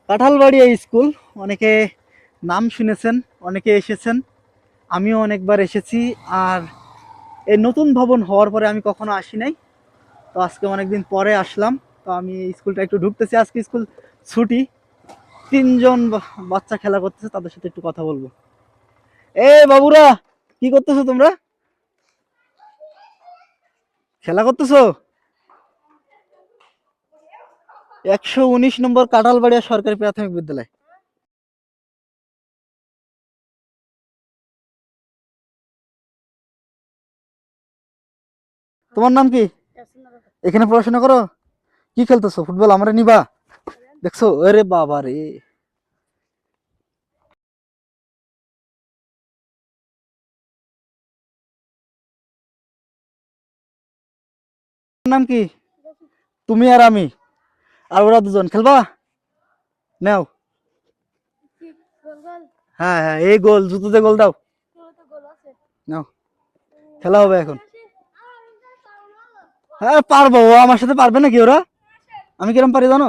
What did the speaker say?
কাঁঠালবাড়ি এই স্কুল অনেকে নাম শুনেছেন, অনেকে এসেছেন, আমিও অনেকবার এসেছি। আর এই নতুন ভবন হওয়ার পরে আমি কখনো আসি নাই, তো আজকে অনেকদিন পরে আসলাম। তো আমি এই স্কুলটা একটু ঢুকতেছি, আজকে স্কুল ছুটি। তিনজন বাচ্চা খেলা করতেছে, তাদের সাথে একটু কথা বলবো। এ বাবুরা, কি করতেছো তোমরা? খেলা করতেছো? 119 নম্বর কাঁঠালবাড়িয়া সরকারি প্রাথমিক বিদ্যালয়। তোমার নাম কি? এখানে পড়াশোনা করো? কি খেলতেছো, ফুটবল? আমরা নিবা? দেখছো, আরে বাবা রে। নাম কি? তুমি আর আমি আর ওরা দুজন খেলবা? নাও। হ্যাঁ হ্যাঁ, এই গোল, জুতোতে গোল দাও। নাও, খেলা হবে এখন। হ্যাঁ পারবো, ও আমার সাথে পারবে নাকি ওরা? আমি কিরম পারি জানো?